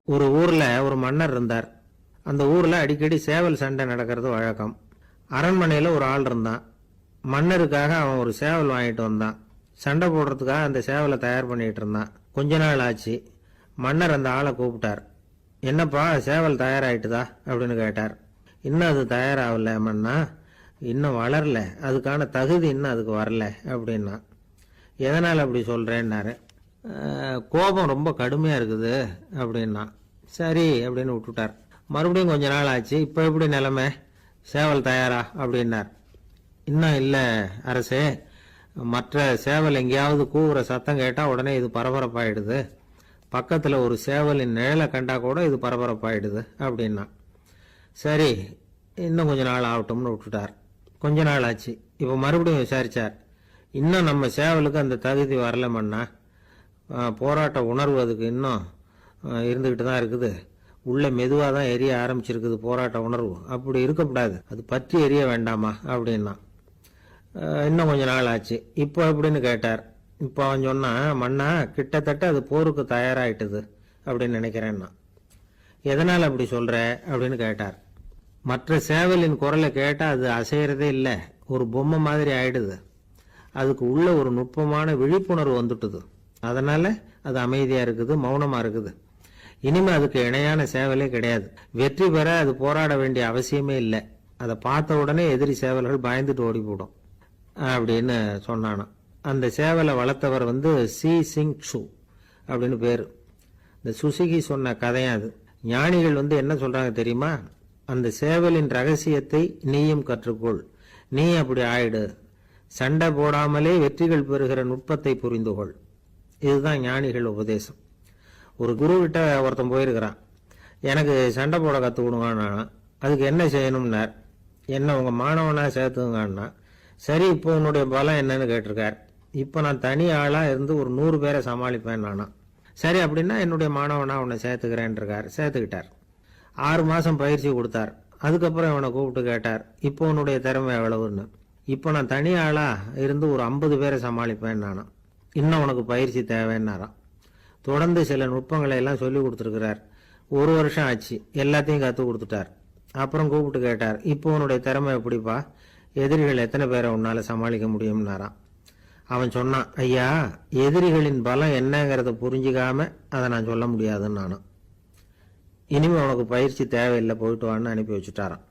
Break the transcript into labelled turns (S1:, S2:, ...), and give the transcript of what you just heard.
S1: ஒரு ஊர்ல ஒரு மன்னர் இருந்தார். அந்த ஊர்ல அடிக்கடி சேவல் சண்டை நடக்கிறது வழக்கம். அரண்மனையில ஒரு ஆள் இருந்தான். மன்னருக்காக அவன் ஒரு சேவல் வாங்கிட்டு வந்தான். சண்டை போடுறதுக்காக அந்த சேவலை தயார் பண்ணிட்டு இருந்தான். கொஞ்ச நாள் ஆச்சு. மன்னர் அந்த ஆளை கூப்பிட்டார். என்னப்பா, சேவல் தயாராயிட்டுதா அப்படின்னு கேட்டார். இன்னும் அது தயாராகல மன்னா, இன்னும் வளரல, அதுக்கான தகுதி இன்னும் அதுக்கு வரல அப்படின்னா. எதனால் அப்படி சொல்றேன்னாரு. கோபம் ரொம்ப கடுமையா இருக்குது அப்படின்னா. சரி அப்படின்னு விட்டுட்டார். மறுபடியும் கொஞ்ச நாள் ஆச்சு. இப்போ எப்படி நிலைமை, சேவல் தயாரா அப்படின்னார். இன்னும் இல்லை அரசே, மற்ற சேவல் எங்கேயாவது கூவுற சத்தம் கேட்டால் உடனே இது பரபரப்பாயிடுது. பக்கத்தில் ஒரு சேவலின் நிழலை கண்டா கூட இது பரபரப்பாயிடுது அப்படின்னா. சரி, இன்னும் கொஞ்ச நாள் ஆகட்டும்னு விட்டுட்டார். கொஞ்ச நாள் ஆச்சு. இப்போ மறுபடியும் விசாரிச்சார். இன்னும் நம்ம சேவலுக்கு அந்த தகுதி வரலமன்னா, போராட்ட உணர்வு அதுக்கு இன்னும் இருந்துக்கிட்டு தான் இருக்குது. உள்ள மெதுவாக தான் எரிய ஆரம்பிச்சிருக்குது போராட்ட உணர்வு. அப்படி இருக்கக்கூடாது, அது பற்றி எரிய வேண்டாமா அப்படின்னா. இன்னும் கொஞ்ச நாள் ஆச்சு. இப்போ எப்படின்னு கேட்டார். இப்போ அவன் சொன்னா, மன்னா கிட்டத்தட்ட அது போருக்கு தயாராயிட்டுது அப்படின்னு நினைக்கிறேன்னா. எதனால் அப்படி சொல்ற அப்படின்னு கேட்டார். மற்ற சேவலின் குரலை கேட்டால் அது அசையறதே இல்லை, ஒரு பொம்மை மாதிரி ஆயிடுது. அதுக்கு உள்ள ஒரு நுட்பமான விழிப்புணர்வு வந்துட்டுது. அதனால அது அமைதியா இருக்குது, மௌனமா இருக்குது. இனிமே அதுக்கு இணையான சேவலே கிடையாது. வெற்றி பெற அது போராட வேண்டிய அவசியமே இல்லை. அதை பார்த்த உடனே எதிரி சேவல்கள் பயந்துட்டு ஓடி போடும் அப்படின்னு சொன்னானா. அந்த சேவலை வளர்த்தவர் சி சிங் சு அப்படின்னு பேரு. இந்த சுசுகி சொன்ன கதையும் அது. ஞானிகள் என்ன சொல்றாங்க தெரியுமா? அந்த சேவலின் ரகசியத்தை நீயும் கற்றுக்கொள், நீ அப்படி ஆயிடு, சண்டை போடாமலே வெற்றிகள் பெறுகிற நுட்பத்தை புரிந்துகொள். இதுதான் ஞானிகள் உபதேசம். ஒரு குரு கிட்ட ஒருத்தன் போயிருக்கிறான். எனக்கு சண்டை போட கற்றுக் கொடுங்கன்னா. அதுக்கு என்ன செய்யணும்னார். என்ன உங்க மாணவனா சேர்த்துங்கன்னா. சரி, இப்போ உன்னுடைய பலம் என்னன்னு கேட்டிருக்கார். இப்போ நான் தனி ஆளா இருந்து ஒரு 100 பேரை சமாளிப்பேன் நானா. சரி அப்படின்னா என்னுடைய மாணவனா உன்னை சேர்த்துக்கிறேன் இருக்கார். சேர்த்துக்கிட்டார். 6 மாசம் பயிற்சி கொடுத்தார். அதுக்கப்புறம் இவனை கூப்பிட்டு கேட்டார், இப்போ உன்னுடைய திறமை எவ்வளவுன்னு. இப்போ நான் தனி ஆளா இருந்து ஒரு 50 பேரை சமாளிப்பேன் நானா. இன்னும் உனக்கு பயிற்சி தேவைன்னாராம். தொடர்ந்து சில நுட்பங்களை எல்லாம் சொல்லி கொடுத்துருக்கிறார். 1 வருஷம் ஆச்சு. எல்லாத்தையும் கற்றுக் கொடுத்துட்டார். அப்புறம் கூப்பிட்டு கேட்டார், இப்போ உன்னுடைய திறமை எப்படிப்பா, எதிரிகள் எத்தனை பேரை உன்னால சமாளிக்க முடியும்னாராம். அவன் சொன்னான், ஐயா, எதிரிகளின் பலம் என்னங்கிறத புரிஞ்சுக்காம அதை நான் சொல்ல முடியாதுன்னு நானும். இனிமே உனக்கு பயிற்சி தேவையில்லை, போயிட்டு வான்னு அனுப்பி வச்சுட்டாரான்.